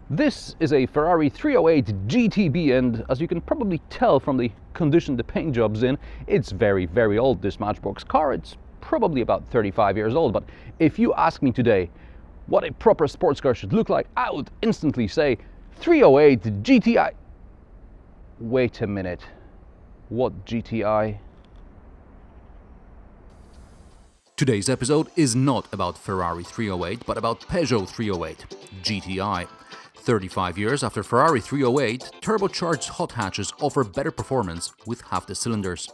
This is a Ferrari 308 GTB, and as you can probably tell from the condition the paint job's in, it's very, very old, this Matchbox car. It's probably about 35 years old, but if you ask me today what a proper sports car should look like, I would instantly say 308 GTI. Wait a minute, what GTI? Today's episode is not about Ferrari 308, but about Peugeot 308 GTI. 35 years after Ferrari 308, turbocharged hot hatches offer better performance with half the cylinders.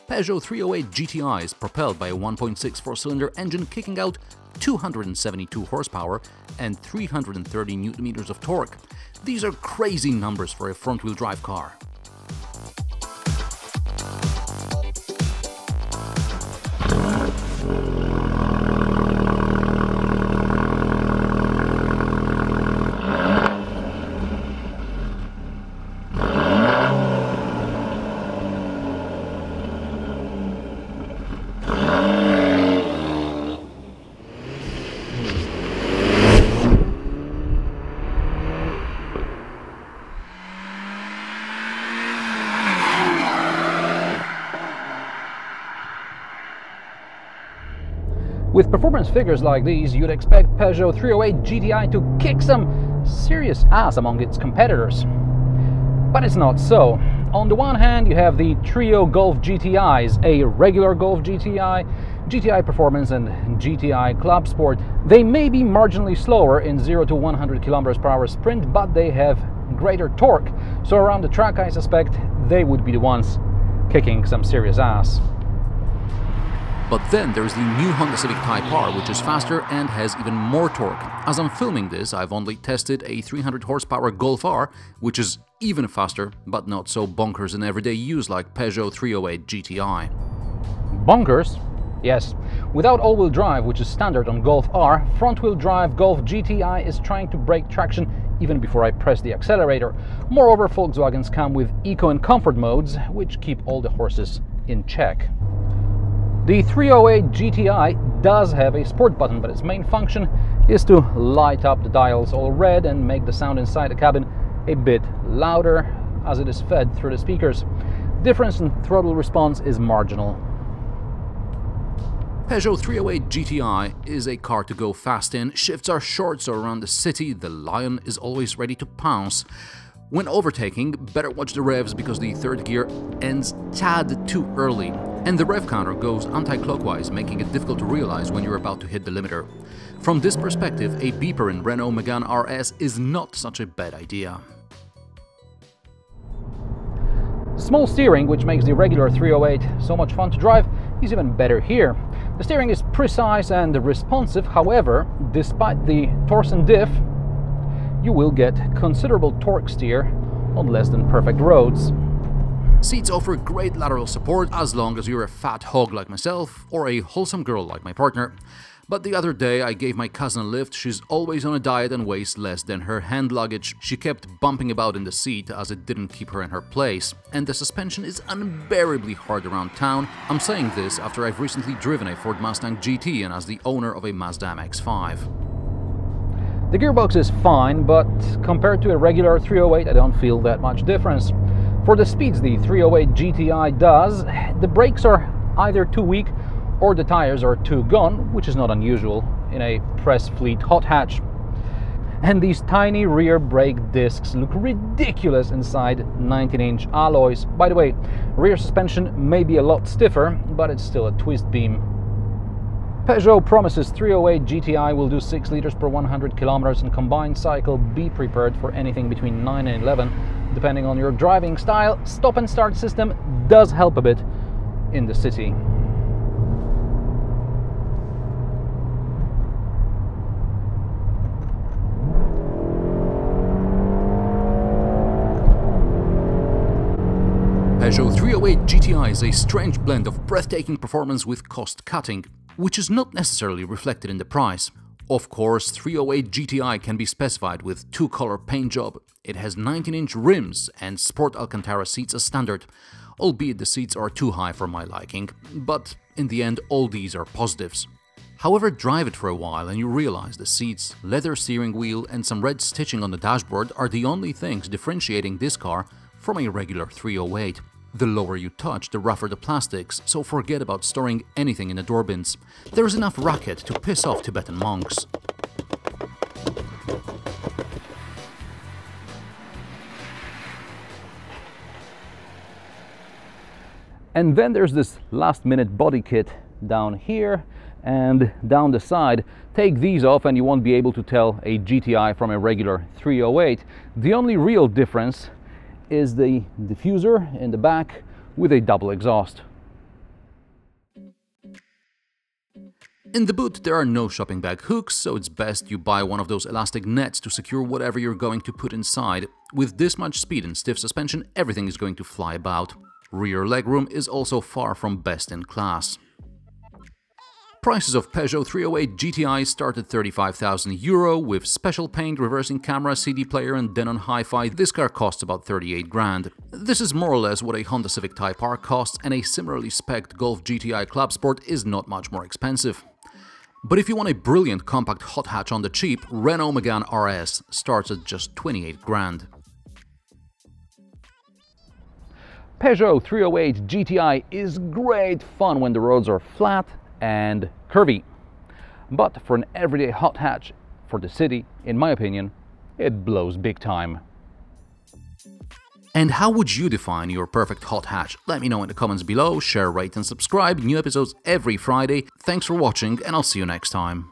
Peugeot 308 GTI is propelled by a 1.6 four-cylinder engine kicking out 272 horsepower and 330 Nm of torque. These are crazy numbers for a front-wheel drive car. With performance figures like these, you'd expect Peugeot 308 GTI to kick some serious ass among its competitors. But it's not so. On the one hand, you have the trio Golf GTIs, a regular Golf GTI, GTI Performance and GTI Club Sport. They may be marginally slower in 0 to 100 km/h sprint, but they have greater torque. So around the track, I suspect they would be the ones kicking some serious ass. But then there's the new Honda Civic Type R, which is faster and has even more torque. As I'm filming this, I've only tested a 300 horsepower Golf R, which is even faster, but not so bonkers in everyday use like Peugeot 308 GTI. Bonkers? Yes. Without all-wheel drive, which is standard on Golf R, front-wheel drive Golf GTI is trying to break traction even before I press the accelerator. Moreover, Volkswagens come with eco and comfort modes, which keep all the horses in check. The 308 GTI does have a sport button, but its main function is to light up the dials all red and make the sound inside the cabin a bit louder as it is fed through the speakers. Difference in throttle response is marginal. Peugeot 308 GTI is a car to go fast in. Shifts are short, so around the city the Lion is always ready to pounce. When overtaking, better watch the revs because the third gear ends tad too early, and the rev counter goes anti-clockwise, making it difficult to realize when you're about to hit the limiter. From this perspective, a beeper in Renault Megane RS is not such a bad idea. Small steering, which makes the regular 308 so much fun to drive, is even better here. The steering is precise and responsive, however, despite the Torsen diff, you will get considerable torque steer on less than perfect roads. Seats offer great lateral support as long as you're a fat hog like myself or a wholesome girl like my partner. But the other day I gave my cousin a lift. She's always on a diet and weighs less than her hand luggage. She kept bumping about in the seat as it didn't keep her in her place, and the suspension is unbearably hard around town. I'm saying this after I've recently driven a Ford Mustang GT and as the owner of a Mazda MX-5. The gearbox is fine, but compared to a regular 308, I don't feel that much difference. For the speeds the 308 GTI does, the brakes are either too weak or the tires are too gone, which is not unusual in a press fleet hot hatch. And these tiny rear brake discs look ridiculous inside 19-inch alloys. By the way, rear suspension may be a lot stiffer, but it's still a twist beam. Peugeot promises 308 GTI will do 6 liters per 100 kilometers in combined cycle. Be prepared for anything between 9 and 11, depending on your driving style. Stop and start system does help a bit in the city. Peugeot 308 GTI is a strange blend of breathtaking performance with cost cutting, which is not necessarily reflected in the price. Of course, 308 GTI can be specified with two-color paint job. It has 19-inch rims and Sport Alcantara seats as standard, albeit the seats are too high for my liking, but in the end all these are positives. However, drive it for a while and you realize the seats, leather steering wheel and some red stitching on the dashboard are the only things differentiating this car from a regular 308. The lower you touch, the rougher the plastics, so forget about storing anything in the door bins. There's enough racket to piss off Tibetan monks. And then there's this last-minute body kit down here and down the side. Take these off and you won't be able to tell a GTI from a regular 308. The only real difference is the diffuser in the back with a double exhaust. In the boot there are no shopping bag hooks, so it's best you buy one of those elastic nets to secure whatever you're going to put inside. With this much speed and stiff suspension, everything is going to fly about. Rear legroom is also far from best in class. Prices of Peugeot 308 GTI start at €35,000 with special paint, reversing camera, CD player and then on hi-fi this car costs about 38 grand. This is more or less what a Honda Civic Type R costs, and a similarly spec'd Golf GTI Club Sport is not much more expensive. But if you want a brilliant compact hot hatch on the cheap, Renault Megane RS starts at just 28 grand. Peugeot 308 GTI is great fun when the roads are flat and curvy. But for an everyday hot hatch for the city, in my opinion, it blows big time. And how would you define your perfect hot hatch? Let me know in the comments below, share, rate and subscribe. New episodes every Friday. Thanks for watching and I'll see you next time.